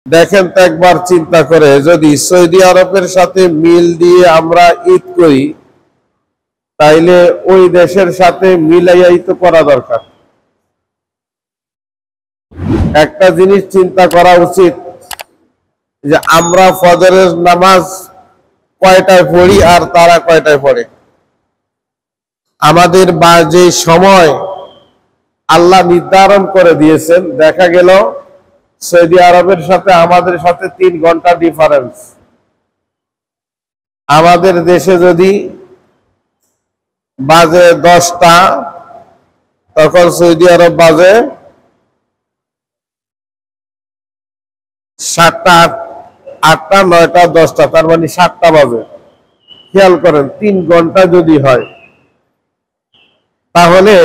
দেখেন তো একবার চিন্তা করে, যদি সৌদি আরবের সাথে মিল দিয়ে আমরা ঈদ করি, তাইলে ওই দেশের সাথে মিলাইয়াই তো করা দরকার। একটা জিনিস চিন্তা করা উচিত যে আমরা ফজরের নামাজ কয়টায় পড়ি আর তারা কয়টায় পড়ে। আমাদের যে সময় আল্লাহ নির্ধারণ করে দিয়েছেন, দেখা গেল সৌদি আরবের সাথে আমাদের সাথে 3 ঘন্টা ডিফারেন্স। আমাদের দেশে যদি বাজে 10টা, তখন সৌদি আরব বাজে 7টা, 8টা, 9টা, 10টা, তার মানে 7টা বাজে। খেয়াল করেন, 3 ঘন্টা যদি হয়, তাহলে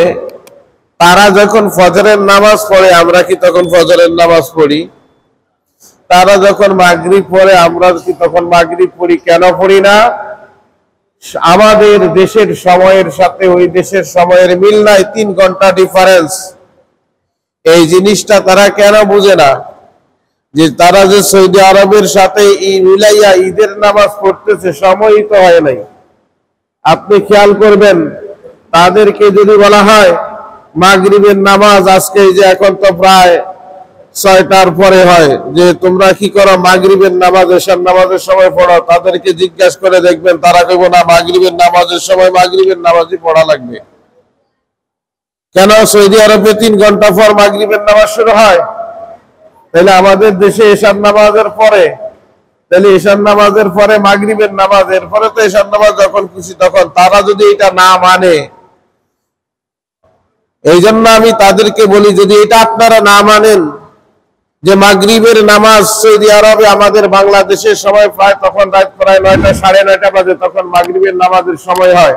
তারা যখন ফজরের নামাজ পড়ে আমরা কি তখন ফজরের নামাজ পড়ি? তারা যখন মাগরিব পড়ে আমরা কি তখন মাগরিব পড়ি? কেন পড়ি না? আমাদের দেশের সময়ের সাথে ওই দেশের সময়ের মিল নাই, 3 ঘন্টা ডিফারেন্স। এই জিনিসটা তারা কেন বুঝে না? যে তারা যে সৌদি আরবের সাথে মিলাইয়া ঈদের নামাজ পড়তেছে, সময়ই তো হয় নাই। আপনি খেয়াল করবেন, তাদেরকে যদি বলা হয় মাগরিবের নামাজ আজকে, যে এখন তো প্রায় 6টার পরে হয়, যে তোমরা কি করো মাগরিবের নামাজ এশার নামাজের সময় পড়ো, তাদেরকে জিজ্ঞাসা করে দেখবেন তারা কইব না, মাগরিবের নামাজের সময় মাগরিবের নামাজই পড়া লাগবে। কেন? সৌদি আরবে 3 ঘন্টা পর মাগরিবের নামাজ শুরু হয়। তাহলে আমাদের দেশে এশার নামাজের পরে, তাহলে এশার নামাজের পরে মাগরিবের নামাজ, এরপরে তো এশার নামাজ যখন খুশি তখন। তারা যদি এটা না মানে, এই জন্য আমি তাদেরকে বলি, যদি এটা আপনারা না মানেন যে মাগরিবের নামাজ সৌদি আরবে আমাদের বাংলাদেশের সময় প্রায় তখন রাত প্রায় 9টা, 9:30 বাজে, তখন মাগরিবের নামাজের সময় হয়,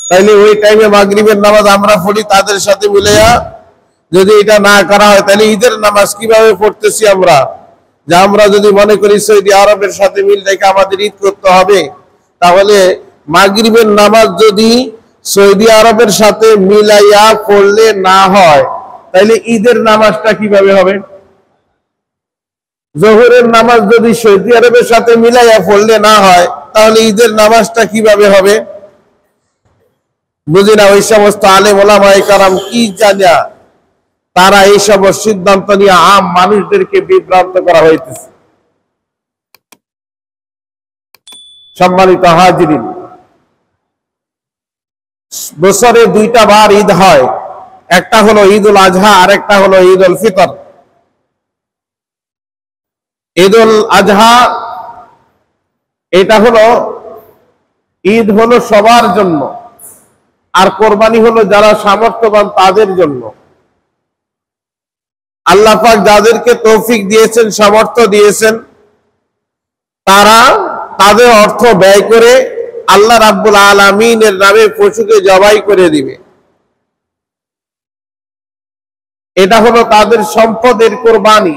তাইলে ওই টাইমে মাগরিবের নামাজ আমরা পড়ি তাদের সাথে মিলাইয়া। যদি এটা না করা হয়, তাহলে ঈদের নামাজ কিভাবে পড়তেছি আমরা? যে আমরা যদি মনে করি সৌদি আরবের সাথে মিল রেখে আমাদের ঈদ করতে হবে, তাহলে মাগরিবের নামাজ যদি সৌদি আরবের সাথে মিলাইয়া পড়লে না হয়, তাহলে ঈদের নামাজটা কিভাবে হবে? জোহরের নামাজ যদি সৌদি আরবের সাথে মিলাইয়া পড়লে না হয়, তাহলে ঈদের নামাজটা কিভাবে হবে? বুঝি না। ওই সমস্ত আলেম ওলামায়ে কেরাম কি জানা, তারা এই সমস্ত সিদ্ধান্ত নিয়ে আম মানুষদেরকে বিভ্রান্ত করা হইতেছে। সম্মানিত হাজিরিন, বছরে 2টা বার ঈদ হয়, একটা হলো ঈদুল আজহা আর একটা হলো ঈদুল ফিতর। ঈদুল আজহা এটা হলো ঈদ, হলো সবার জন্য, আর কোরবানি হলো যারা সামর্থ্যবান তাদের জন্য। আল্লাহ পাক যাদেরকে তৌফিক দিয়েছেন, সামর্থ্য দিয়েছেন, তারা তাদের অর্থ ব্যয় করে আল্লাহ রাব্বুল আলামিনের নামে পশুকে জবাই করে দিবে। এটা হলো তাদের সম্পদের কোরবানি।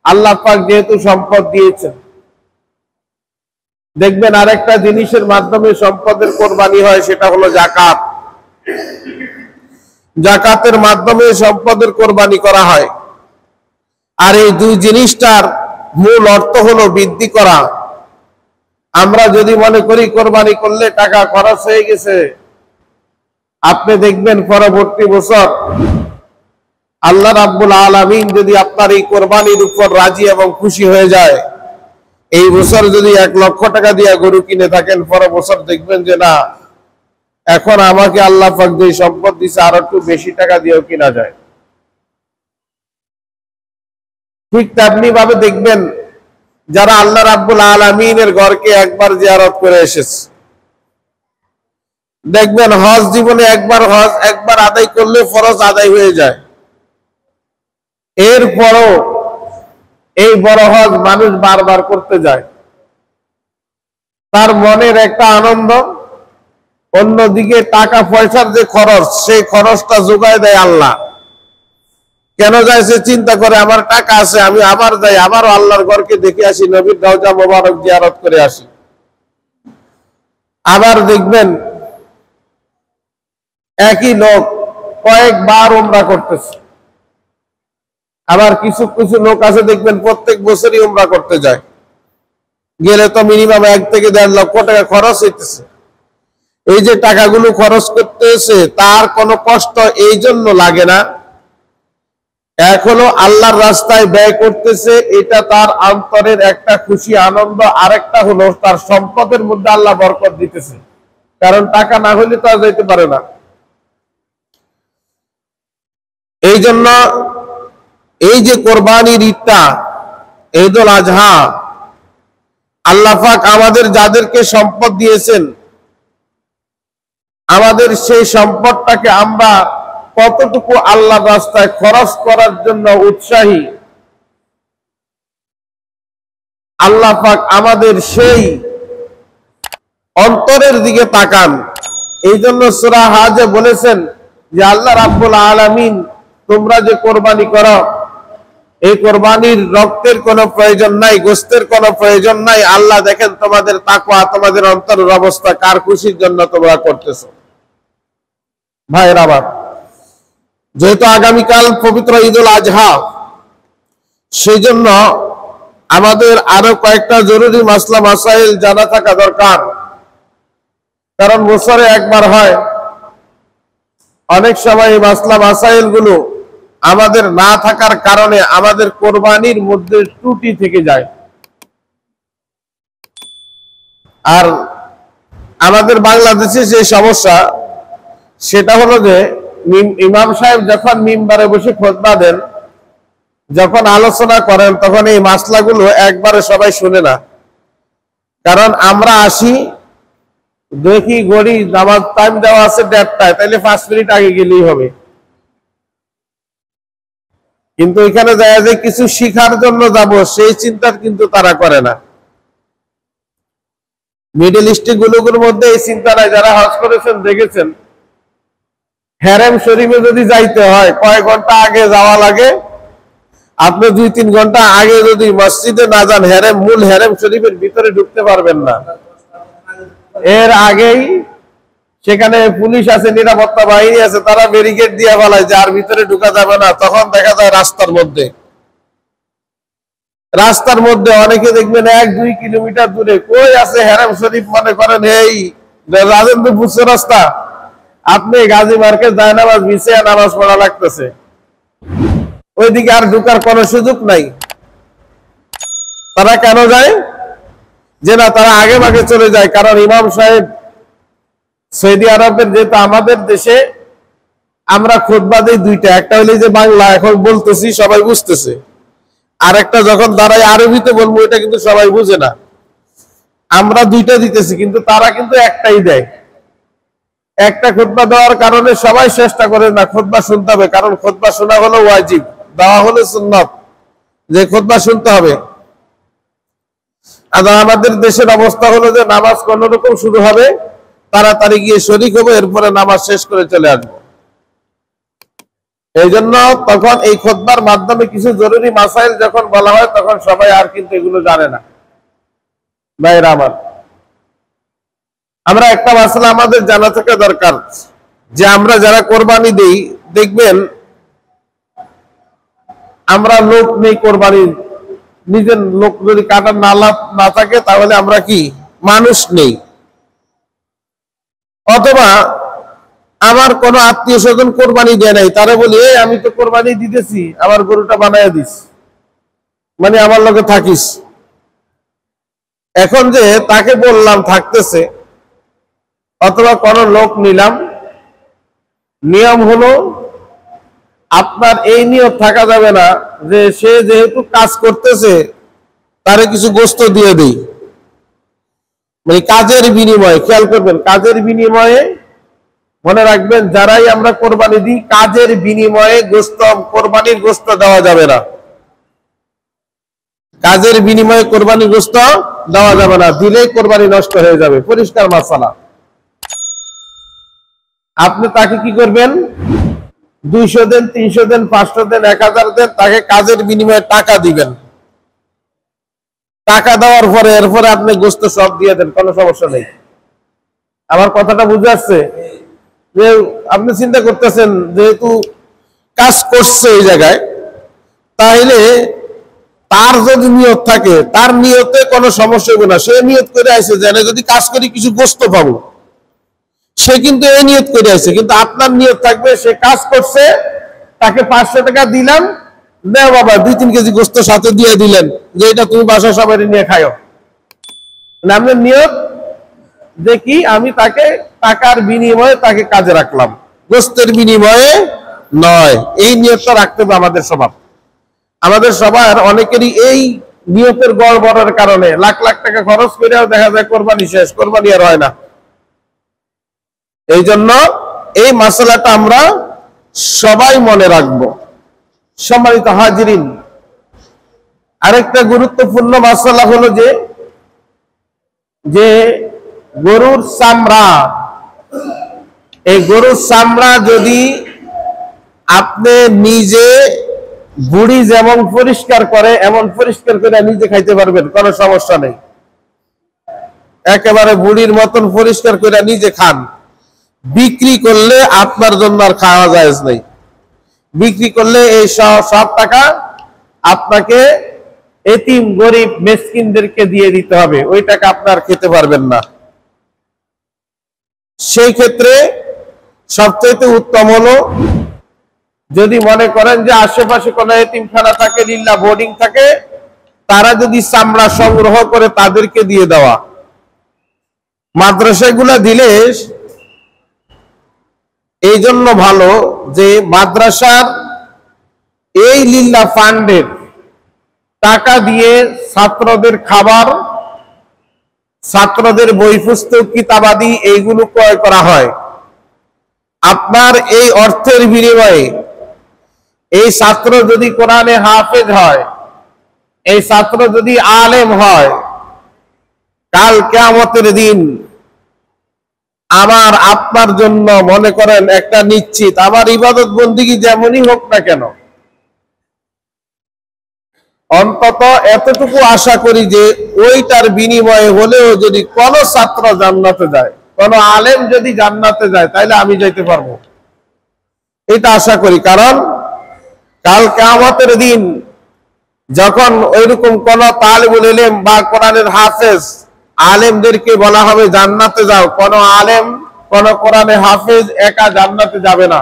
আল্লাহ পাক যেহেতু সম্পদ দিয়েছেন, দেখবেন আরেকটা জিনিসের মাধ্যমে সম্পদের কোরবানি হয়, সেটা হলো যাকাত। যাকাতের মাধ্যমে সম্পদের কোরবানি করা হয়। আর এই দুই জিনিসটার মূল অর্থ হলো বৃদ্ধি করা। আমরা যদি মনে করি কোরবানি করলে টাকা খরচ হয়ে গেছে, আপনি দেখবেন পরবর্তী বছর আল্লাহ রাব্বুল আলামিন যদি আপনার এই কোরবানির উপর রাজি এবং খুশি হয়ে যায়, এই বছর যদি 1 লক্ষ টাকা দিয়ে গরু কিনে থাকেন, পরের বছর দেখবেন যে না, এখন আমাকে আল্লাহ পাক যে সম্পদ দিচ্ছে আর একটু বেশি টাকা দিয়েও কিনা যায়। ঠিক তেমনি ভাবে দেখবেন যারা আল্লাহ রাব্বুল আলামিনের ঘরকে একবার জিয়ারত করে এসেছে, দেখবেন হজ জীবনে একবার আদায় করলে ফরজ আদায় হয়ে যায়। এরপরও এই বড় হজ মানুষ বারবার করতে যায়, তার মনের একটা আনন্দ। অন্যদিকে টাকা পয়সার যে খরচ, সেই খরচটা যোগায় দেয় আল্লাহ। কেন যায়? সে চিন্তা করে আমার টাকা আছে, আমি আবার যাই, আবারও আল্লাহর ঘরকে দেখে আসি, নবীর রওজা মোবারক জিয়ারত করে আসি। আবার দেখবেন একই লোক কয়েকবার উমরা করতেছে, আবার কিছু কিছু লোক আছে দেখবেন প্রত্যেক বছরই উমরা করতে যায়, গেলে তো মিনিমাম 1 থেকে 1.5 লক্ষ টাকা খরচ হইতেছে। এই যে টাকাগুলো খরচ করতেছে তার কোনো কষ্ট এই জন্য লাগে না, এখনো আল্লাহর রাস্তায় ব্যয় করতেছে, এটা তার অন্তরের একটা খুশি আনন্দ। আরেকটা হলো তার সম্পদের মধ্যে আল্লাহ বরকত দিতেছে, কারণ টাকা না হলে তো আর যাইতে পারে না। এই জন্য এই যে কোরবানির ঈদটা, ঈদুল আজহা, আল্লাহ পাক আমাদের যাদেরকে সম্পদ দিয়েছেন, আমাদের সেই সম্পদটাকে আমরা কতটুকু আল্লাহর রাস্তায় খরচ করার জন্য উৎসাহী, আল্লাহ পাক আমাদের সেই অন্তরের দিকে তাকান। এই জন্য সূরা হাজে বলেছেন যে আল্লাহ রাব্বুল আলামিন, তোমরা যে কোরবানি করো, এই কোরবানির রক্তের কোনো প্রয়োজন নাই, গোশতের কোনো প্রয়োজন নাই। আল্লাহ দেখেন তোমাদের তাকওয়া, তোমাদের অন্তরের অবস্থা, কার খুশির জন্য তোমরা করতেছো। ভাইরা আমার, যেহেতু আগামীকাল পবিত্র ঈদুল আজহা, সেই জন্য আমাদের আরো কয়েকটা জরুরি মাসলা মাসাইল জানা থাকা দরকার। কারণ বছরে একবার হয়, অনেক সময় এই মাসলা মাসাইল গুলো আমাদের না থাকার কারণে আমাদের কোরবানির মধ্যে ত্রুটি থেকে যায়। আর আমাদের বাংলাদেশে যে সমস্যা, সেটা হলো যে ইমাম সাহেব যখন মিম্বারে বসে খুতবা দেন, যখন আলোচনা করেন, তখন এই মাসলাগুলো একবারে সবাই শুনে না। কারণ আমরা আসি, দেখি ঘড়ি, নামাজ টাইম দেওয়া আছে 1:30টায়, তাইলে 5 মিনিট আগে গেলেই হবে। কিন্তু এখানে যায় যে কিছু শিখার জন্য যাব, সেই চিন্তা কিন্তু তারা করে না। মিডল ইস্টে গুলোর মধ্যে এই চিন্তা নাই। যারা হজ করেছেন দেখেছেন, হেরেম শরীফে যদি যাইতে হয় কয়েক ঘন্টা আগে যাওয়া লাগে। আপনি 2-3 ঘন্টা আগে যদি মসজিদে না যান, মূল হেরেম শরীফের ভিতরে ঢুকতে পারবেন না। এর আগেই সেখানে পুলিশ আছে, নিরাপত্তা বাহিনী আছে, তারা ব্যারিকেড দিয়ে ফেলায় যে আর ভিতরে ঢুকা যাবে না। তখন দেখা যায় রাস্তার মধ্যে অনেকে দেখবেন 1-2 কিলোমিটার দূরে কই আছে হেরেম শরীফ, মনে করেন এই রাজেন্দ্রপুর রাস্তা, আপনি গাজী মার্কেট যায় নামাজ মিশে নামাজ পড়া লাগতেছে, ওইদিকে আর ঢুকার কোনো সুযোগ নাই। তারা কেন যায়? যে না, তারা আগে ভাগে চলে যায়। কারণ ইমাম সাহেব সৌদি আরবের, যেহেতু আমাদের দেশে আমরা খুতবা দেই 2টা, একটা হলে যে বাংলা এখন বলতেছি সবাই বুঝতেছে, আর একটা যখন দাঁড়ায় আরবিতে বলবো, এটা কিন্তু সবাই বুঝে না। আমরা 2টা দিতেছি, কিন্তু তারা কিন্তু একটাই দেয়। একটা খুতবা দেওয়ার কারণে সবাই চেষ্টা করে না খুতবা শুনতে হবে, কারণ খুতবা শোনা হলো ওয়াজিব, দেওয়া হলো সুন্নাত, যে খুতবা শুনতে হবে। আর আমাদের দেশের অবস্থা হলো যে নামাজ কোন রকম শুরু হবে, তাড়াতাড়ি গিয়ে শরীক হবো, এরপরে নামাজ শেষ করে চলে আসবো। এই জন্য তখন এই খুতবার মাধ্যমে কিছু জরুরি মাসাইল যখন বলা হয়, তখন সবাই আর কিন্তু এগুলো জানে না। ভাইরা আমার, আমরা একটা মাসলা আমাদের জানা থাকা দরকার, যে আমরা যারা কোরবানি দেই, দেখবেন আমরা লোক নেই কোরবানি, নিজের লোক যদি কাটার না থাকে, তাহলে আমরা কি মানুষ নেই। অথবা আমার কোন আত্মীয় স্বজন কোরবানি দেয় নাই, তারা বলি এই আমি তো কোরবানি দিতেছি, আমার গরুটা বানায় দিস, মানে আমার লোকে থাকিস। এখন যে তাকে বললাম থাকতেছে, অথবা কোন লোক নিলাম, নিয়ম হলো আপনার এই নিয়ত থাকা যাবে না যে সে যেহেতু কাজ করতেছে তারে কিছু গোশত দিয়ে দেই, মানে কাজের বিনিময়ে। খেয়াল করবেন, কাজের বিনিময়ে, মনে রাখবেন, যারাই আমরা কোরবানি দিই, কাজের বিনিময়ে গোশত, কোরবানির গোশত দেওয়া যাবে না। কাজের বিনিময়ে কোরবানির গোশত দেওয়া যাবে না, দিলেই কোরবানি নষ্ট হয়ে যাবে। পরিষ্কার মাসালা। আপনি তাকে কি করবেন? 200 দেন, 300 দেন, 500 দেন, 1000 দেন, তাকে কাজের বিনিময়ে টাকা দিবেন। টাকা দেওয়ার পরে এরপরে আপনি গোশত সব দিয়ে দেন, কোনো সমস্যা নেই। আমার কথাটা বুঝে আসছে? যে আপনি চিন্তা করতেছেন, যেহেতু কাজ করছে এই জায়গায়, তাইলে তার যদি নিয়ত থাকে, তার নিয়তে কোনো সমস্যা হবে না। সে নিয়ত করে আসে যে যদি কাজ করি কিছু গোস্ত পাবো, সে কিন্তু এই নিয়ত করে আসে। কিন্তু আপনার নিয়ত থাকবে সে কাজ করছে, তাকে 500 টাকা দিলাম, না বাবা 2-3 কেজি গোস্ত সাথে দিয়ে দিলেন যে এটা তুমি বাসা সবাই নিয়ে খাও। আপনার নিয়ত যে কি, আমি তাকে টাকার বিনিময়ে তাকে কাজে রাখলাম, গোস্তের বিনিময়ে নয়। এই নিয়তটা রাখতে হবে আমাদের সবার। আমাদের সবার অনেকেরই এই নিয়তের গড়বড়ের কারণে লাখ লাখ টাকা খরচ করেও দেখা যায় কোরবানি শেষ, কোরবানি আর হয় না। এই জন্য এই মাসালাটা আমরা সবাই মনে রাখবো। সম্মানিত হাজিরিন, আরেকটা গুরুত্বপূর্ণ মাসালা হলো যে গরুর চামড়া, এই গরুর চামড়া যদি আপনি নিজে বুড়ি যেমন পরিষ্কার করে এমন পরিষ্কার করে নিজে খাইতে পারবেন, কোনো সমস্যা নেই। একেবারে বুড়ির মতন পরিষ্কার করে নিজে খান। বিক্রি করলে আপনার জন্য আর খাওয়া যায় নাই। বিক্রি করলে এই সব টাকা আপনাকে এতিম গরিব মিসকিনদেরকে দিয়ে দিতে হবে, ওই টাকা আপনার খেতে পারবেন না। সেই ক্ষেত্রে সবচেয়ে উত্তম হলো যদি মনে করেন যে আশেপাশে কোনো এতিমখানা থাকে, লিল্লা বোর্ডিং থাকে, তারা যদি চামড়া সংগ্রহ করে তাদেরকে দিয়ে দেওয়া। মাদ্রাসাগুলা দিলে এই জন্য ভালো যে মাদ্রাসার এই লিল্লা ফান্ডের টাকা দিয়ে ছাত্রদের খাবার, ছাত্রদের বই পুস্তক কিতাবাদি এইগুলো ক্রয় করা হয়। আপনার এই অর্থের বিনিময়ে এই ছাত্র যদি কোরআনে হাফেজ হয়, এই ছাত্র যদি আলেম হয়, কাল কিয়ামতের দিন আমার আপনার জন্য মনে করেন একটা নিশ্চিত, আমার ইবাদত বন্দিগি যেমনই হোক না কেন, অন্তত এতটুকু আশা করি যে ওইটার বিনিময়ে হলেও যদি কোন ছাত্র জান্নাতে যায়, কোন আলেম যদি জান্নাতে যায়, তাইলে আমি যাইতে পারবো, এটা আশা করি। কারণ কাল কিয়ামতের দিন যখন ওইরকম কোন তালিবুল ইলম বা কোরআনের হাফেজ আলেমদেরকে বলা হবে জান্নাতে যাও, কোন আলেম কোন কোরআনের হাফেজ একা জান্নাতে যাবে না।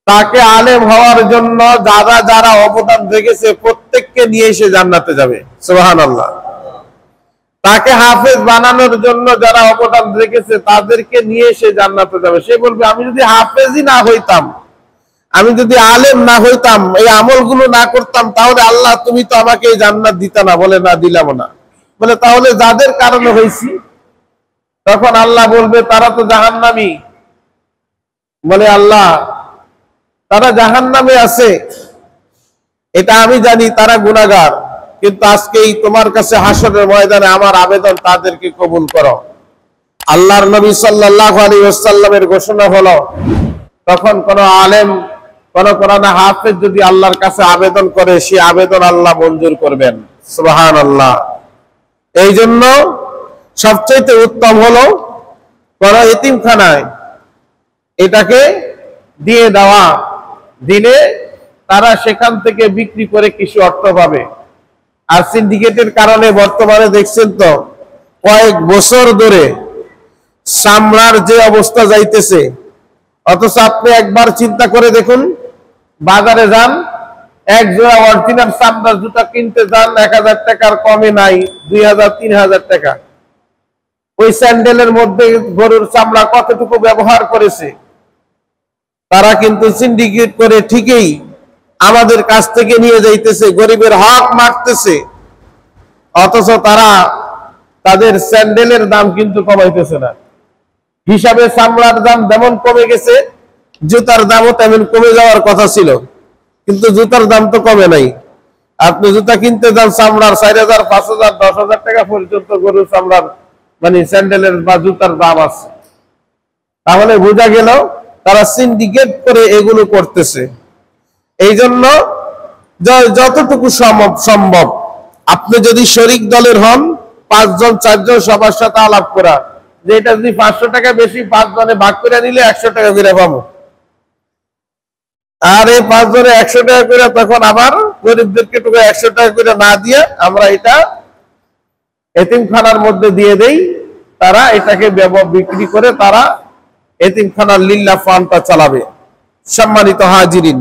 তাকে আলেম হওয়ার জন্য যারা যারা অবদান রেখেছে প্রত্যেককে নিয়ে এসে জান্নাতে যাবে। সুবহানাল্লাহ। তাকে হাফেজ বানানোর জন্য যারা অবদান রেখেছে তাদেরকে নিয়ে এসে জান্নাতে যাবে। সে বলবে আমি যদি হাফেজই না হইতাম, আমি যদি আলেম না হইতাম, এই আমলগুলো না করতাম, তাহলে আল্লাহ তুমি তো আমাকে এই জান্নাত দিতা না। বলে না, দিলাম না। বলে তাহলে যাদের কারণে হয়েছি, তখন আল্লাহ বলবে তারা তো জাহান্নামী। বলে আল্লাহ তারা জাহান্নামে আছে, এটা আমি জানি, তারা গুনাহগার, কিন্তু আজকেই তোমার কাছে হাসরের ময়দানে আমার আবেদন তাদেরকে কবুল করো। আল্লাহর নবী সাল্লাল্লাহু আলাইহি ওয়াসাল্লামের ঘোষণা হলো তখন কোন আলেম কোন কোরআন হাফেজ যদি আল্লাহর কাছে আবেদন করে, সে আবেদন আল্লাহ মঞ্জুর করবেন। সুবহানাল্লাহ। এই জন্য সবচেয়ে উত্তম হলো কোন এতিমখানায় এটাকে দিয়ে দেওয়া, দিলে তারা সেখান থেকে বিক্রি করে কিছু অর্থ পাবে। আর সিন্ডিকেটের কারণে বর্তমানে দেখছেন তো কয়েক বছর ধরে চামড়ার যে অবস্থা যাইতেছে, অথচ আপনি একবার চিন্তা করে দেখুন, বাজারে যান, এক জোড়া অরিজিনাল চামড়ার জুতা কিনতে যান, 1000 টাকার কমে নাই, 2000-3000 টাকা। ওই স্যান্ডেলের মধ্যে গরুর চামড়া কতটুকু ব্যবহার করেছে। তারা কিন্তু সিন্ডিকেট করে ঠিকই আমাদের কাছ থেকে নিয়ে যাইতেছে, গরিবের হক মারতেছে, অথচ তারা তাদের স্যান্ডেলের দাম কিন্তু কমাইতেছে না। হিসাবে চামড়ার দাম যেমন কমে গেছে, জুতার দামও তেমন কমে যাওয়ার কথা ছিল, কিন্তু জুতার দাম তো কমে নাই। আপনি জুতা কিনতে যান চামড়ার 4000, 5000, 10,000 টাকা পর্যন্ত গরুর চামড়ার মানে স্যান্ডেলের বা জুতার দাম আছে। তাহলে বোঝা গেল তারা সিন্ডিকেট করে এগুলো করতেছে। এই জন্য যতটুকু সম্ভব আপনি যদি শরিক দলের হন, 5 জন 4 জন সবার সাথে আলাপ করা, যে এটা যদি 500 টাকা বেশি 5 জনে ভাগ করে নিলে 100 টাকা করে পাবো। আর এই 5 জনে 100 টাকা করে তখন আবার গরিবদেরকে টুকু 100 টাকা করে না দিয়ে আমরা এটা এতিমখানার মধ্যে দিয়ে দেই। তারা এটাকে বিক্রি করে তারা এতিমখানার লিল্লাহ ফান্ডটা চালাবে। সম্মানিত হাজিরিন,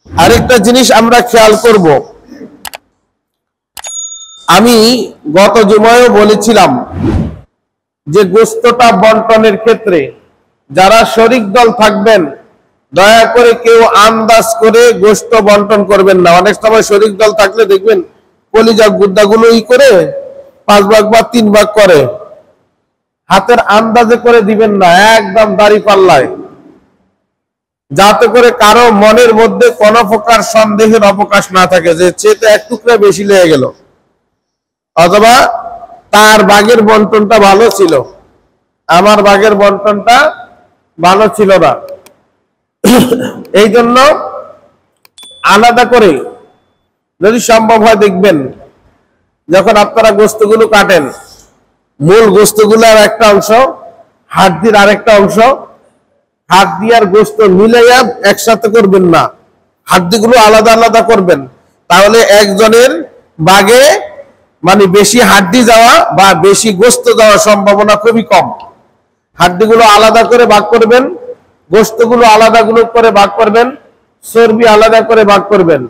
আরেকটা জিনিস আমরা খেয়াল করব, আমি গত জুমায়ও বলেছিলাম যে গোশতটা বন্টনের ক্ষেত্রে যারা শরিক দল থাকবেন দয়া করে কেউ আন্দাজ করে গোশত বন্টন করবেন না। অনেক সময় শরিক দল থাকলে দেখবেন কলিজা গুদ্দাগুলো করে 5 ভাগ বা 3 ভাগ করে, হাতের আন্দাজে করে দিবেন না, একদম দাড়ি পাল্লায়, যাতে করে কারো মনের মধ্যে কোনো প্রকার সন্দেহের অবকাশ না থাকে যে চেতে 1 টুকরা বেশি লেগে গেল, অথবা তার ভাগের বন্টনটা ভালো ছিল, আমার ভাগের বন্টনটা ভালো ছিল না। এই জন্য আলাদা করে যদি সম্ভব হয় দেখবেন যখন আপনারা গোশতগুলো কাটেন, মূল গোশতগুলোর একটা অংশ, হাড্ডির আরেকটা অংশ, হাড্ডি আর গোশত মিলাইয়া একসাথে করবেন না, হাড্ডিগুলো আলাদা আলাদা করবেন। তাহলে একজনের ভাগে মানে বেশি হাড্ডি যাওয়া বা বেশি গোশত যাওয়ার সম্ভাবনা খুবই কম। হাড্ডিগুলো আলাদা করে ভাগ করবেন, গোশতগুলো আলাদা করে ভাগ করবেন, চর্বি আলাদা করে ভাগ করবেন।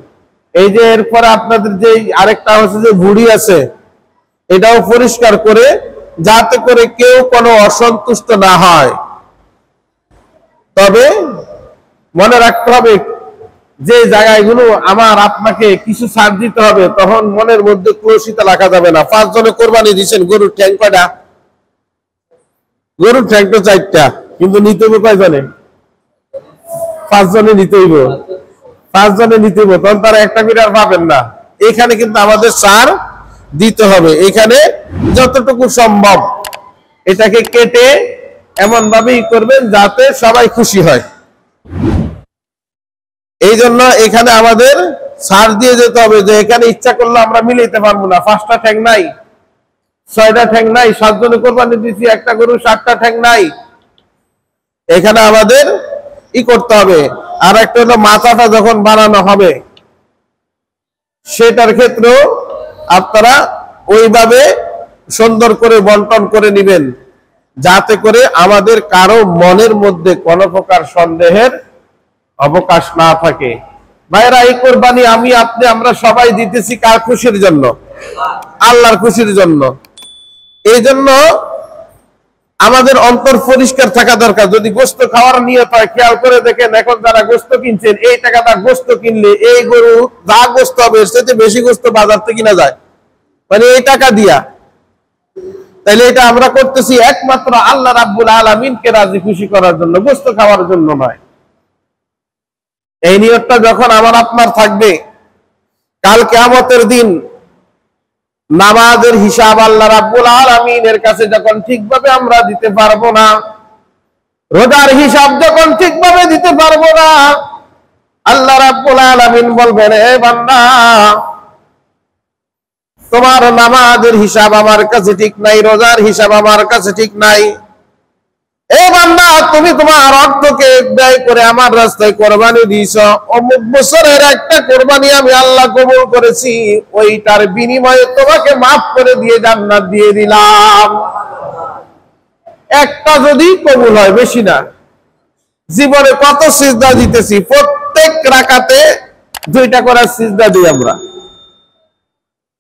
এই যে এরপরে আপনাদের যে আরেকটা হচ্ছে যে ভুঁড়ি আছে, এটাও পরিষ্কার করে, যাতে করে কেউ কোনো অসন্তুষ্ট না হয়। তবে মনে রাখতে হবে যে জায়গাগুলো আমার আপনাকে কিছু ছাড় দিতে হবে, তখন মনের মধ্যে ক্রোশিতা রাখা যাবে না। 5 জনে কোরবানি দিচ্ছেন, গরুর ঠ্যাং কয়টা? গরুর ঠ্যাং তো 4টা, কিন্তু নিতে হবে কয় জনে? 5 জনে নিতে হইব, 5 জনে নিতে হইব, তখন তারা একটা করে আর পাবেন না। এখানে কিন্তু আমাদের ছাড় দিতে হবে। এখানে যতটুকু সম্ভব এটাকে কেটে এমন ভাবেই করবেন যাতে সবাই খুশি হয়। এই জন্য এখানে আমাদের ছাড় দিয়ে যেতে হবে, যে এখানে ইচ্ছা করলে আমরা মিলাইতে পারবো না। 5টা ঠ্যাং নাই, 6টা ঠ্যাং নাই, 7 জনে কোরবানি দিচ্ছি, একটা গরু 7টা ঠ্যাং নাই। এখানে আমাদের করতে হবে। আর একটা হলো মাথাটা যখন বানানো হবে সেটার ক্ষেত্রেও আপনারা ওইভাবে সুন্দর করে বন্টন করে নেবেন, যাতে করে আমাদের কারো মনের মধ্যে কোনো প্রকার সন্দেহের অবকাশ না থাকে। ভাইরা, এই কোরবানি আমি আপনি আমরা সবাই দিতেছি কার খুশির জন্য? আল্লাহর খুশির জন্য। এই জন্য আমাদের অন্তর পরিষ্কার থাকা দরকার। যদি গোশত খাওয়ার নিয়ত হয়, খেয়াল করে দেখেন এখন যারা গোশত কিনছেন, এই টাকাটা গোশত কিনলে এই গরু যা গোশত হবে এর চেয়ে বেশি গোশত বাজার থেকে কিনা যায়, মানে এই টাকা দিয়া। তাইলে এটা আমরা করতেছি একমাত্র আল্লাহ রাব্বুল আলামিনকে রাজি খুশি করার জন্য, গোশত খাওয়ার জন্য নয়। এই নিয়তটা যখন আমার আপনার থাকবে, কাল কিয়ামতের দিন নামাজের হিসাব আল্লাহ রাব্বুল আলামিনের কাছে যখন ঠিকভাবে আমরা দিতে পারবো না, রোজার হিসাব যখন ঠিকভাবে দিতে পারবো না, আল্লাহ রাব্বুল আলামিন বলবেন, এ বান্দা, তোমার নামাজের হিসাব আমার কাছে ঠিক নাই, রোজার হিসাব আমার কাছে ঠিক নাই। এ বান্দা, তুমি তোমার অর্থকে ব্যয় করে আমার রাস্তায় কোরবানি দিয়েছ, অমুক বছরের একটা কোরবানি আমি আল্লাহ কবুল করেছি, ওইটার বিনিময়ে তোমাকে মাফ করে দিয়ে জান্নাত দিয়ে দিলাম। একটা যদি কবুল হয়, বেশি না। জীবনে কত সিজদা দিতেছি, প্রত্যেক রাকাতে 2টা করে সিজদা দিই আমরা,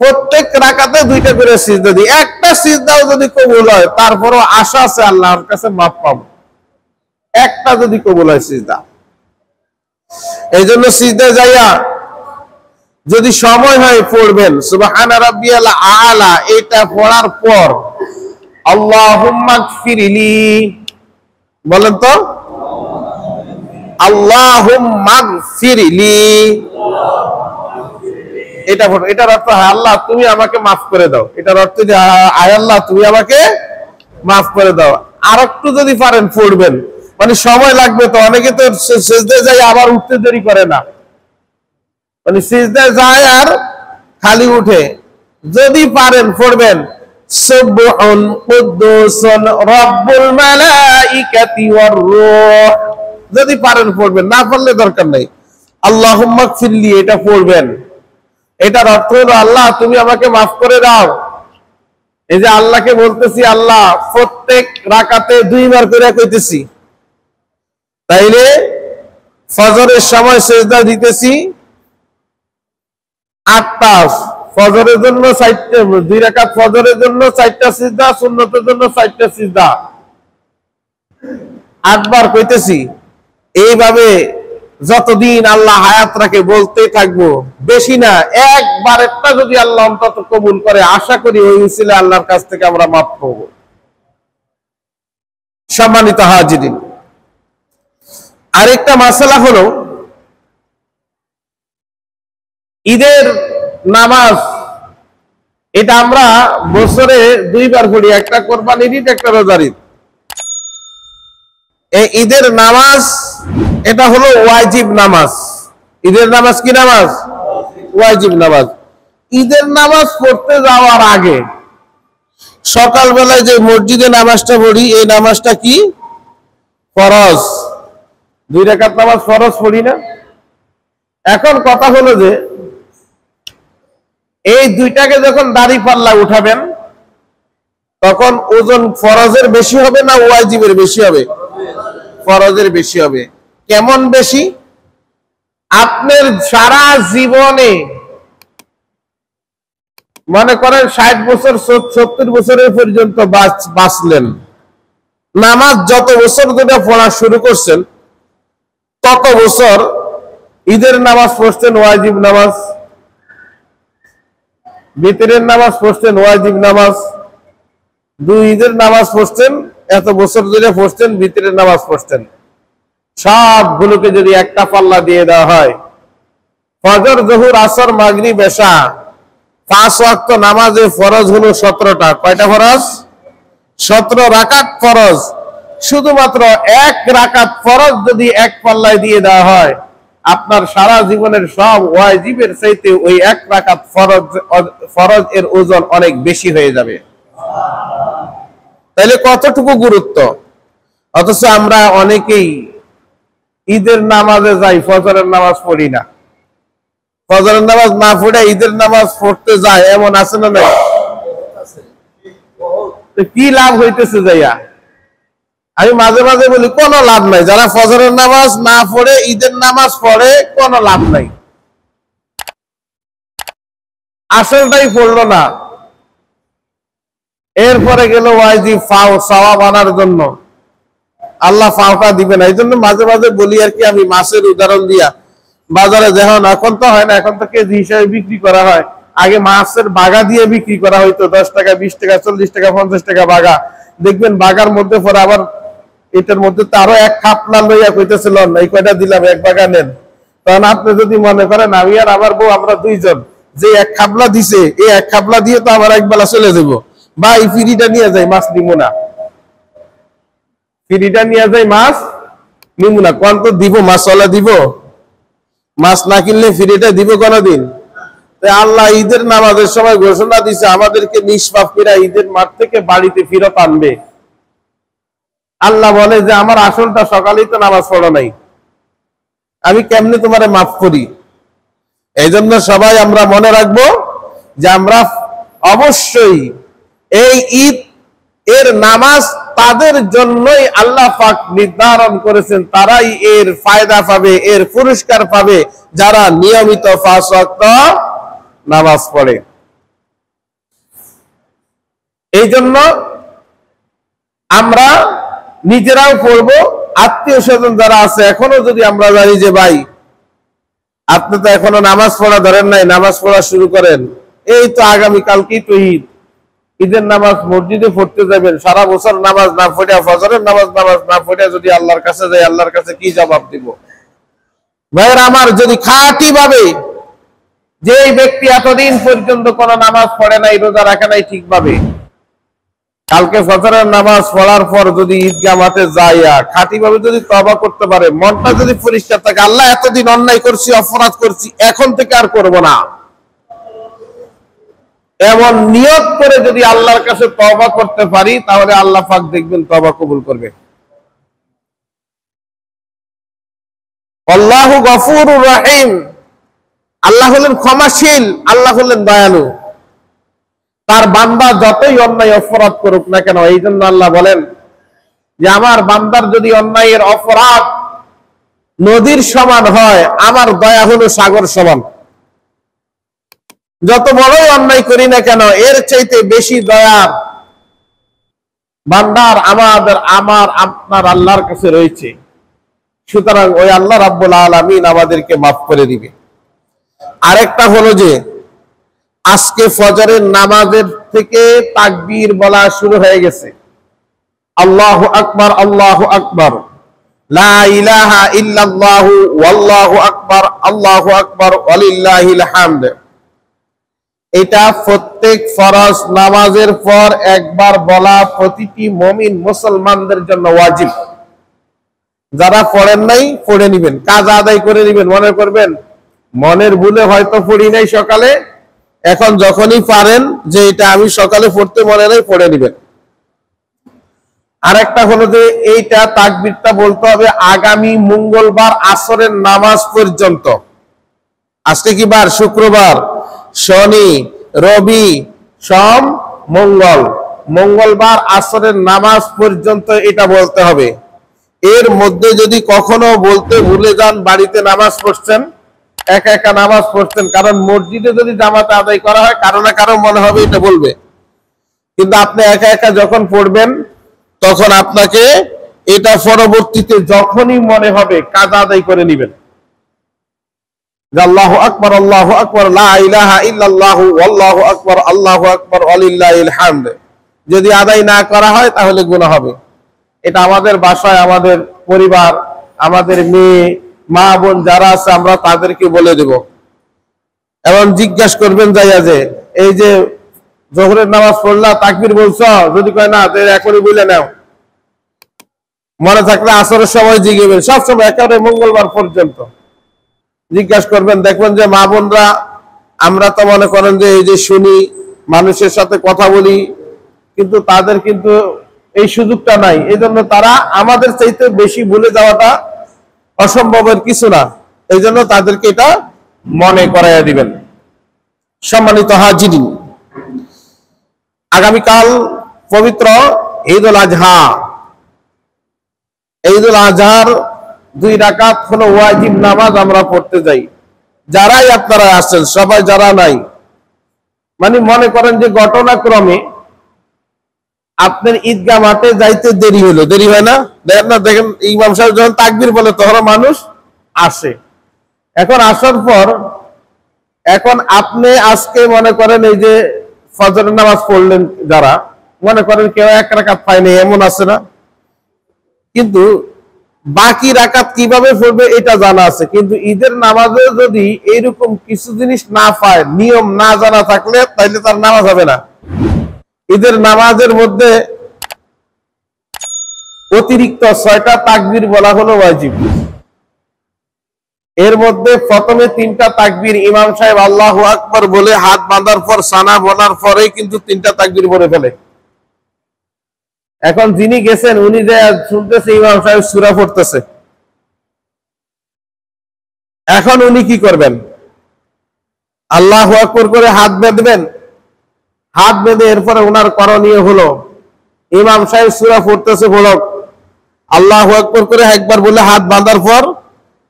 প্রত্যেক রাকাতে 2টা করে সিজদা দিই। একটা সিজদাও যদি কবুল হয়, তারপরও আশা আছে আল্লাহর কাছে মাফ পাবো, একটা যদি কবুল হয় সিজদা। এই জন্য সিজদা যাইয়া যদি সময় হয় পড়বেন সুবহানা রাব্বিয়াল আলা, এটা পড়ার পর আল্লাহুম্মা গফিরলি, বলেন তো, আল্লাহুম্মা গফিরলি, এটার অর্থ হয় আল্লাহ তুমি আমাকে মাফ করে দাও। এটার অর্থ যে আয় আল্লাহ তুমি আমাকে মাফ করে দাও। আর একটু যদি পারেন পড়বেন, মানে সময় লাগবে তো, অনেকে তো সিজদায় যায় আবার উঠতে দেরি করে না, মানে সিজদায় যায় আর খালি উঠে। যদি পারেন পড়বেন সুবহুন কুদ্দুসুন রব্বুল মালাইকাতি ওয়ার রূহ, যদি পারেন পড়বেন, না পারলে দরকার নাই। আল্লাহুম্মা গফিরলি এটা পড়বেন। এটার অর্থ হলো আল্লাহ তুমি আমাকে মাফ করে দাও। এই যে আল্লাহকে বলতেছি, আল্লাহ প্রত্যেক রাকাতে 2 বার করে কইতেছি, তাইলে ফজরের সময় সিজদা দিতেছি 8টা, ফজরের জন্য 4টা, 2 রাকাত ফজরের জন্য 4টা সিজদা, সুন্নতের জন্য 4টা সিজদা, 8 বার কইতেছি। এইভাবে যতদিন আল্লাহ হায়াত রাখে বলতে থাকবো, বেশি না, একবার একটা যদি আল্লাহ অন্তত কবুল করে, আশা করি ওই উসিলা আল্লাহর কাছ থেকে আমরা মাফ পাবো। সম্মানিত হাজিরিন, আরেকটা মাসালা হলো ঈদের নামাজ। এটা আমরা বছরে 2 বার পড়ি, একটা কোরবানির ঈদ, একটা রোজার ঈদ। এই ঈদের নামাজ এটা হলো ওয়াজিব নামাজ। ঈদের নামাজ কি নামাজ? ওয়াজিব নামাজ। ঈদের নামাজ পড়তে যাওয়ার আগে সকালবেলায় যে মসজিদে নামাজটা পড়ি, এই নামাজটা কি? ফরজ। 2 রাকাত নামাজ ফরজ পড়ি না? এখন কথা হলো যে এই দুইটাকে যখন দাড়ি পাল্লা উঠাবেন, তখন ওজন ফরজের বেশি হবে না ওয়াজিবের বেশি হবে? ফরজের বেশি হবে। কেমন বেশি? আপনার সারা জীবনে মনে করেন 60 বছর 70 বছরের পর্যন্ত বাঁচলেন, নামাজ যত বছর ধরে পড়া শুরু করছেন তত বছর ঈদের নামাজ পড়ছেন ওয়াজিব নামাজ, বিতরের নামাজ পড়ছেন ওয়াজিব নামাজ, 2 ঈদের নামাজ পড়ছেন, এত বছর ধরে পড়ছেন, বিতরের নামাজ পড়ছেন। সবগুলোকে যদি একটা পাল্লা দিয়ে দেওয়া হয়, ফজর, জোহর, আসর, মাগরিব, এশা 5 ওয়াক্ত নামাজে ফরজ হলো 17টা। কয়টা ফরজ? 17 রাকাত ফরজ। শুধুমাত্র 1 রাকাত ফরজ যদি এক পাল্লায় দিয়ে দেওয়া হয়, আপনার সারা জীবনের সব ওয়াজিবের চাইতে ওই 1 রাকাত ফরজ এর ওজন অনেক বেশি হয়ে যাবে। তাহলে কতটুকু গুরুত্ব! অথচ আমরা অনেকেই ঈদের নামাজে যাই, ফজরের নামাজ পড়ি না। ফজরের নামাজ না পড়ে ঈদের নামাজ পড়তে যায়, এমন আছে না নাই? কি লাভ হইতেছে যাইয়া? আমি মাঝে মাঝে বলি কোনো লাভ নাই। যারা ফজরের নামাজ না পড়ে ঈদের নামাজ পড়ে, কোনো লাভ নাই। আসলটাই পড়লো না, এরপরে গেল ওয়াজিব ফাও সওয়াব আনার জন্য। আল্লাহ ফাওটা দিবে না। এই জন্য মাঝে মাঝে বলি আর কি, আমি মাছের উদাহরণ দিয়া, বাজারে যখন, এখন তো হয় না, এখন তো কেজি হিসাবে বিক্রি করা হয়। আগে মাছের বাগা দিয়ে বিক্রি করা হইতো, 10 টাকা, 20 টাকা, 40 টাকা, 50 টাকা বাগা। দেখবেন বাগার মধ্যে পরে আবার এটার মধ্যে তো আরো 1 খাপলা লইয়া কইতেছিল, এই কয়টা দিলাম, 1 বাগা নেন। তখন আপনি যদি মনে করেন আমি আর আমার বউ আমরা 2 জন, যে 1 খাপলা দিছে, এই 1 খাপলা দিয়ে তো আমার একবেলা চলে যাবো, বা এই ফিরিটা নিয়ে যাই, মাছ নিব না। ফিরিটা নিয়ে যাই, মাছ নিব না। কোন তো দিব, মাছ ওলা দিব? মাছ না কিনলে ফিরিটা দিব কোনদিন? আল্লাহ ঈদের নামাজের সময় ঘোষণা দিছে আমাদেরকে নিষ্পাপীরা ঈদের মাঠ থেকে বাড়িতে ফিরত আনবে। আল্লাহ বলে যে আমার আসলটা সকালেই তো নামাজ পড়ো নাই, আমি কেমনে তোমারে মাফ করি? এই জন্য সবাই আমরা মনে রাখবো যে আমরা অবশ্যই এই ঈদ এর নামাজ তাদের জন্যই আল্লাহ পাক নির্ধারণ করেছেন, তারাই এর ফায়দা পাবে, এর পুরস্কার পাবে, যারা নিয়মিত 5 ওয়াক্ত নামাজ পড়ে। এই জন্য আমরা নিজেরাও পড়বো, আত্মীয় স্বজন যারা আছে, এখনো যদি আমরা জানি যে ভাই আপনি তো এখনো নামাজ পড়া ধরেন নাই, নামাজ পড়া শুরু করেন। এই তো আগামীকালকেই তো ঈদ, ঈদের নামাজ মসজিদে পড়তে যাবেন। সারা বছর নামাজ না পড়ে, ফজরের নামাজ না পড়ে যদি আল্লাহর কাছে যাই, আল্লাহর কাছে কি জবাব দিব? ভাইয়ের আমার, যদি খাঁটি ভাবে যে এই ব্যক্তি এতদিন পর্যন্ত কোন নামাজ পড়ে নাই, রোজা রাখে নাই ঠিকভাবে, কালকে ফজরের নামাজ পড়ার পর যদি ঈদগাহ মাঠে যাইয়া খাঁটি ভাবে যদি তওবা করতে পারে, মনটা যদি পরিষ্কার থাকে, আল্লাহ এতদিন অন্যায় করছি, অপরাধ করছি, এখন থেকে আর করব না, এমন নিয়ত করে যদি আল্লাহর কাছে তওবা করতে পারি, তাহলে আল্লাহ পাক দেখবেন তওবা কবুল করবে। আল্লাহু গফুরুর রহিম, আল্লাহ হলেন ক্ষমাশীল, আল্লাহ হলেন দয়ালু। তার বান্দা যতই অন্যায় অপরাধ করুক না কেন, এই জন্য আল্লাহ বলেন যে আমার বান্দার যদি অন্যায়ের অপরাধ নদীর সমান হয়, আমার দয়া হলো সাগর সমান। যত বড়ই অন্যায় করি না কেন, এর চাইতে বেশি দয়া বান্দার আমার আপনার আল্লাহর কাছে রয়েছে। সুতরাং ওই আল্লাহ রাব্বুল আলামিন আমাদেরকে মাফ করে দিবে। আরেকটা হলো যে আজকে ফজরের নামাজের থেকে তাকবীর বলা শুরু হয়ে গেছে। আল্লাহু আকবার, আল্লাহু আকবার, লা ইলাহা ইল্লাল্লাহু ওয়াল্লাহু আকবার, আল্লাহু আকবার ওয়ালিল্লাহিল হামদ। এটা প্রত্যেক ফরজ নামাজের পর একবার বলা প্রতিটি মুমিন মুসলমানদের জন্য ওয়াজিব। যারা পড়েন নাই পড়ে নিবেন, কাজ আদায় করে নিবেন। মনে করবেন মনের ভুলে হয়তো পড়ি নাই সকালে, এখন যখনই পারেন যে এটা আমি সকালে পড়তে মনে নাই, পড়ে নিবেন। আরেকটা হলো যে এইটা তাকবীরটা বলতে হবে আগামী মঙ্গলবার আসরের নামাজ পর্যন্ত। আজকে কি বার? শুক্রবার, শনি, রবি, সোম, মঙ্গল। মঙ্গলবার আসরের নামাজ পর্যন্ত এটা বলতে হবে। এর মধ্যে যদি কখনো বলতে ভুলে যান, বাড়িতে নামাজ পড়ছেন, একা একা নামাজ পড়ছেন, কারণ মসজিদে যদি জামাতে আদায় করা হয় কারো না কারো মনে হবে এটা বলবে, কিন্তু আপনি একা একা যখন পড়বেন তখন আপনাকে এটা পরবর্তীতে যখনই মনে হবে কাজা আদায় করে নেবেন। আল্লাহু আকবার, আল্লাহু আকবার, লা ইলাহা ইল্লাল্লাহু ওয়াল্লাহু আকবার, আল্লাহু আকবার ওয়ালিল্লাহিল হামদ। যদি আদায় না করা হয় তাহলে গুনাহ হবে। এটা আমাদের বাসায়, আমাদের পরিবার, আমাদের মেয়ে, মা বোন যারা আছে আমরা তাদেরকে বলে দেব। এবং জিজ্ঞাসা করবেন যাইয়া যে এই যে জোহরের নামাজ পড়লা, তাকবীর বলছ, যদি কয় না এখনই বলে নাও, মনে থাকলে আসরের সময় জিগেবেন, সবসময় একেবারে মঙ্গলবার পর্যন্ত জিজ্ঞাসা করবেন। দেখবেন যে মা বোনরা, আমরা তো মনে করেন যে এই যে শুনি, মানুষের সাথে কথা বলি, কিন্তু তাদের কিন্তু এই সুযোগটা নাই। এই জন্য তারা আমাদের চাইতে বেশি ভুলে যাওয়াটা অসম্ভবের কিছু না। এই জন্য তাদেরকে এটা মনে করাইয়া দিবেন। সম্মানিত হাজিরিন, আগামীকাল পবিত্র ঈদুল আজহা। ঈদুল আজহার 2 রাকাত হলো ওয়াজিব নামাজ আমরা পড়তে যাই। যারাই আপনারা আছেন, সবাই যারা নাই, মানে মনে করেন যে ঘটনাক্রমে আপনার ঈদগাহ মাঠে যাইতে দেরি হলো, দেরি হয় না? দেখেন না, দেখেন ইমাম সাহেব যখন তাকবীর বলে তখন মানুষ আসে। এখন আসার পর এখন আপনি আজকে মনে করেন এই যে ফজরের নামাজ পড়লেন, যারা মনে করেন কেউ 1 রাকাত পায়নি, এমন আছে না? কিন্তু বাকি রাকাত কিভাবে পড়বে এটা জানা আছে, কিন্তু ঈদের নামাজে যদি এইরকম কিছু জিনিস না পায়, নিয়ম না জানা থাকলে, তাইলে তার নামাজ হবে না। ঈদের নামাজের মধ্যে অতিরিক্ত 6টা তাকবীর বলা হলো ওয়াজিব। এর মধ্যে প্রথমে 3টা তাকবীর ইমাম সাহেব আল্লাহু আকবার বলে হাত বাঁধার পর, সানা বলার পরেই কিন্তু 3টা তাকবীর বলে ফেলে। এখন যিনি গেছেন উনি যে শুনতেছে ইমাম সাহেব সূরা পড়তেছে, এখন উনি কি করবেন? আল্লাহু আকবার করে হাত বেঁধবেন। হাত বেঁধে এরপরে ওনার করণীয় হলো, ইমাম সাহেব সূরা পড়তেছে, বলক আল্লাহু আকবার করে একবার বলে হাত বাঁধার পর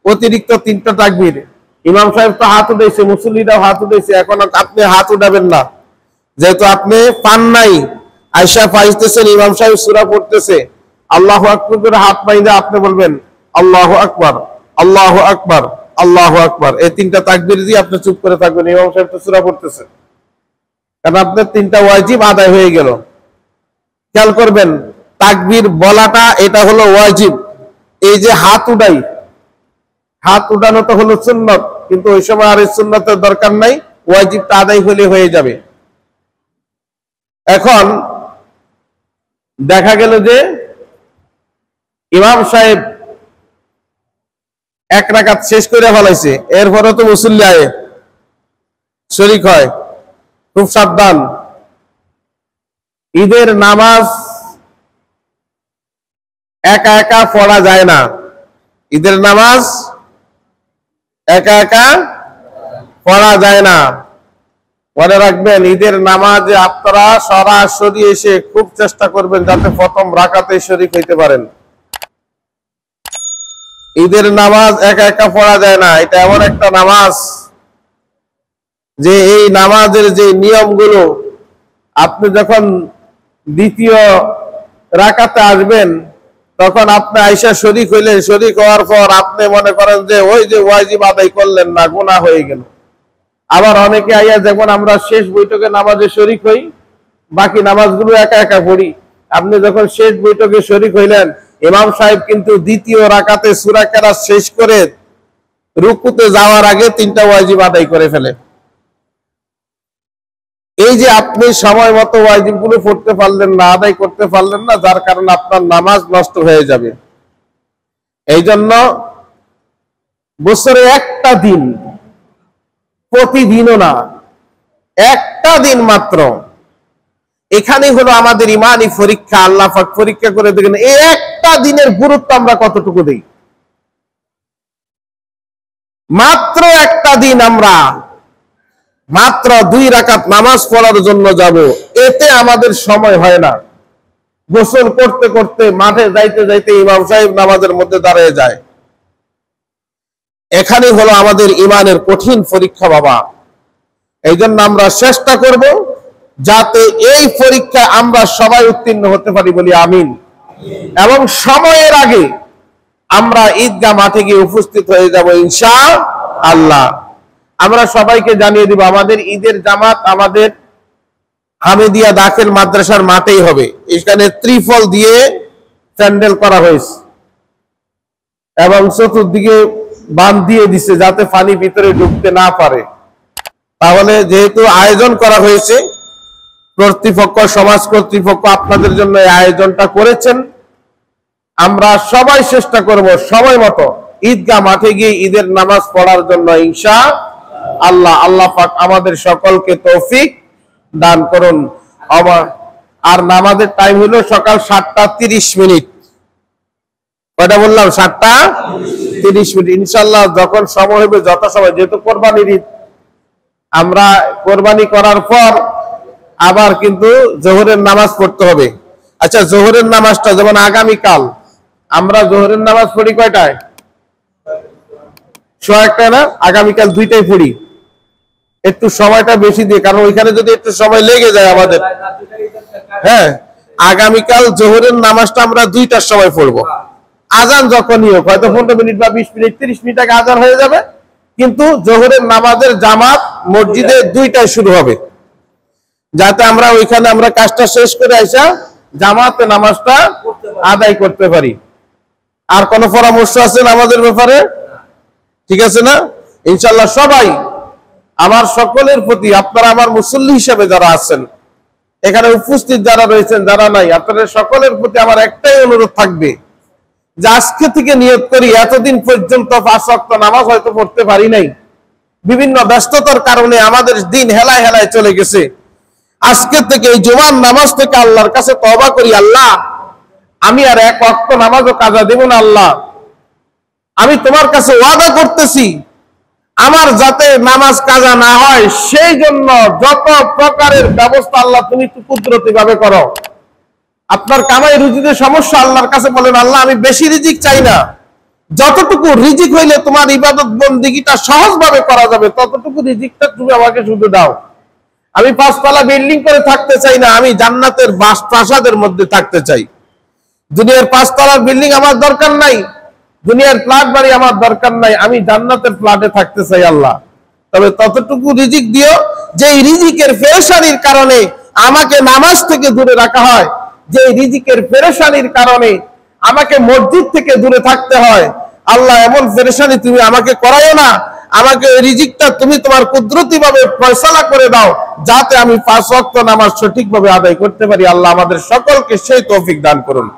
অতিরিক্ত 3টা তাকবীর। ইমাম সাহেব তো হাত উঠাইছে, মুসল্লিরাও হাত উঠাইছে, এখন আপনি হাত উঠাবেন না, যেহেতু আপনি পান নাই, আয়েশা পাইতেছেন ইমাম সাহেব সূরা পড়তেছে, আল্লাহু আকবার করে হাত বাইন্ধে আপনি বলবেন আল্লাহু আকবার, আল্লাহু আকবার, আল্লাহু আকবার। এই 3টা তাকবীর দিয়ে আপনি চুপ করে থাকবেন, ইমাম সাহেব তো সূরা পড়তেছে, কারণ আপনার 3টা ওয়াজিব আদায় হয়ে গেল। খেয়াল করবেন, তাকবীর বলাটা এটা হলো ওয়াজিব। এই যে হাত উঠাই, হাত উঠানো তো হলো সুন্নত, কিন্তু ওই সময় আর এই সুন্নতের দরকার নাই, ওয়াজিবটা আদায় হলে হয়ে যাবে। এখন দেখা গেল যে ইমাম সাহেব 1 রাকাত শেষ করে ফেলাইছে, এরপরে তো মুসল্লি আয়ে শরীক হয়। খুব সাবধান, ঈদের নামাজ একা একা পড়া যায় না। ঈদের নামাজ একা একা পড়া যায় না। মনে রাখবেন, ঈদের নামাজে আপনারা সরাসরি এসে খুব চেষ্টা করবেন যাতে প্রথম রাকাতে শরীক হইতে পারেন। ঈদের নামাজ একা একা পড়া যায় না। এটা এমন একটা নামাজ যে এই নামাজের যে নিয়মগুলো, আপনি যখন দ্বিতীয় রাকাতে আসবেন তখন আপনি আয়েশা শরীক হইলেন, শরীক হওয়ার পর আপনি মনে করেন যে ওই যে ওয়াজিব আদায় করলেন না, গুনাহ হয়ে গেল। আবার অনেকে আইয়া যেমন আমরা শেষ বৈঠকে নামাজে শরীক হই, বাকি নামাজগুলো একা একা পড়ি। আপনি যখন শেষ বৈঠকে শরীক হইলেন, ইমাম সাহেব কিন্তু দ্বিতীয় রাকাতে সূরা কেরাত শেষ করে রুকুতে যাওয়ার আগে 3টা ওয়াজিব আদায় করে ফেলে। এই যে আপনি সময় মতো ওয়াজিবগুলো পড়তে পারলেন না, আদায় করতে পারলেন না, যার কারণে আপনার নামাজ নষ্ট হয়ে যাবে। এই জন্য বছরে একটা দিন, প্রতিদিনও না, একটা দিন মাত্র, এখানেই হলো আমাদের ইমানি পরীক্ষা। আল্লাহ পাক পরীক্ষা করে দেখেন এই একটা দিনের গুরুত্ব আমরা কতটুকু দেই। মাত্র একটা দিন আমরা মাত্র 2 রাকাত নামাজ পড়ার জন্য যাব, এতে আমাদের সময় হয় না। গোসল করতে করতে, মাঠে যাইতে যাইতে ইমাম সাহেব নামাজের মধ্যে দাঁড়িয়ে যায়। এখানেই হলো আমাদের ইমানের কঠিন পরীক্ষা বাবা। এই জন্য আমরা চেষ্টা করব যাতে এই পরীক্ষায় আমরা সবাই উত্তীর্ণ হতে পারি, বলি আমিন। এবং সময়ের আগে আমরা ঈদগাহ মাঠে গিয়ে উপস্থিত হয়ে যাব ইনশাআল্লাহ। আমরা সবাইকে জানিয়ে দিব আমাদের ঈদের জামাত আমাদের হামিদিয়া দাখিল মাদ্রাসার মাঠেই হবে। এখানে ত্রিফল দিয়ে প্যান্ডেল করা হয়েছে এবং চতুর্দিকে বাঁধ দিয়ে দিছে যাতে পানি ভিতরে ঢুকতে না পারে। তাহলে যেহেতু আয়োজন করা হয়েছে, কর্তৃপক্ষ, সমাজ কর্তৃপক্ষ আপনাদের জন্য এই আয়োজনটা করেছেন, আমরা সবাই চেষ্টা করব সময় মতো ঈদগাহ মাঠে গিয়ে ঈদের নামাজ পড়ার জন্য ইনশাআল্লাহ। আল্লাহ পাক আমাদের সকলকে তৌফিক দান করুন। আর নামাজের টাইম হলো সকাল 7টা 30 মিনিট। কয়টা বললাম? 7টা 30 মিনিট। ইনশাআল্লাহ যখন সময় হবে, যত সময়, যেহেতু কোরবানির ঈদ, আমরা কোরবানি করার পর আবার কিন্তু জোহরের নামাজ পড়তে হবে। আচ্ছা, জোহরের নামাজটা যেমন আগামীকাল আমরা জোহরের নামাজ পড়ি কয়টায়? 1:00 না, আগামীকাল 2টায় পড়ি। একটু সময়টা বেশি দিয়ে, কারণ ওইখানে যদি একটু সময় লেগে যায় আমাদের। হ্যাঁ, আগামীকাল জোহরের নামাজটা আমরা 2টার সময় পড়বো। আজান যখনই হোক, হয়তো 15 মিনিট বা 20 মিনিট 30 মিনিট আগে আজান হয়ে যাবে, কিন্তু জোহরের নামাজের জামাত মসজিদে 2টায় শুরু হবে, যাতে আমরা ওইখানে আমরা কাজটা শেষ করে আইসা জামাতে নামাজটা আদায় করতে পারি। আর কোন পরামর্শ আছে নামাজের ব্যাপারে? ঠিক আছে না? ইনশাআল্লাহ সবাই, আমার সকলের প্রতি, আপনারা আমার মুসল্লি হিসেবে যারা আছেন, এখানে উপস্থিত যারা রয়েছেন, যারা নাই, আপনাদের সকলের প্রতি আমার একটাই অনুরোধ থাকবে যে আজকে থেকে নিয়ত করি, এতদিন পর্যন্ত 5 ওয়াক্ত নামাজ হয়তো পড়তে পারি নাই, বিভিন্ন ব্যস্ততার কারণে আমাদের দিন হেলায় হেলায় চলে গেছে। আজকে থেকে এই জুমার নামাজ থেকে আল্লাহর কাছে তওবা করি, আল্লাহ আমি আর 1 ওয়াক্ত নামাজও কাজা দেব না। আল্লাহ, আমি তোমার কাছে ওয়াদা করতেছি আমার যাতে নামাজ কাজা না হয়, সেই জন্য যত প্রকারের ব্যবস্থা আল্লাহ তুমি কুদরতি ভাবে করো। আপনার কামাই রুজিতে সমস্যা, আল্লাহর কাছে বলেন, আল্লাহ আমি বেশি রিজিক চাই না, যতটুকু রিজিক হইলে তোমার ইবাদত বন্দেগীটা সহজভাবে করা যাবে ততটুকু রিজিকটা তুমি আমাকে শুধু দাও। আমি 5 তলা বিল্ডিং করে থাকতে চাই না, আমি জান্নাতের প্রাসাদের মধ্যে থাকতে চাই। দুনিয়ার 5 তলার বিল্ডিং আমার দরকার নাই, দুনিয়ার ফ্ল্যাট বাড়ি আমার দরকার নাই, আমি জান্নাতের ফ্ল্যাটে থাকতে চাই আল্লাহ। তবে ততটুকু রিজিক দিও যে রিজিকের পেরেশানির কারণে আমাকে নামাজ থেকে দূরে রাখা হয়, যে রিজিকের পেরেশানির কারণে আমাকে মসজিদ থেকে দূরে থাকতে হয়। আল্লাহ, এমন পেরেশানি তুমি আমাকে করাইও না, আমাকে ওই রিজিকটা তুমি তোমার কুদরতি ভাবে ফয়সালা করে দাও, যাতে আমি 5 ওয়াক্ত নামাজ সঠিকভাবে আদায় করতে পারি। আল্লাহ আমাদের সকলকে সেই তৌফিক দান করুন।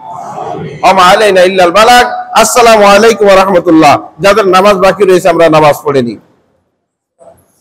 ওমা আলাইনা ইল্লাল বালাগ। আসসালামু আলাইকুম ওয়া রাহমাতুল্লাহ। যাদের নামাজ বাকি রয়েছে আমরা নামাজ পড়ে নিই।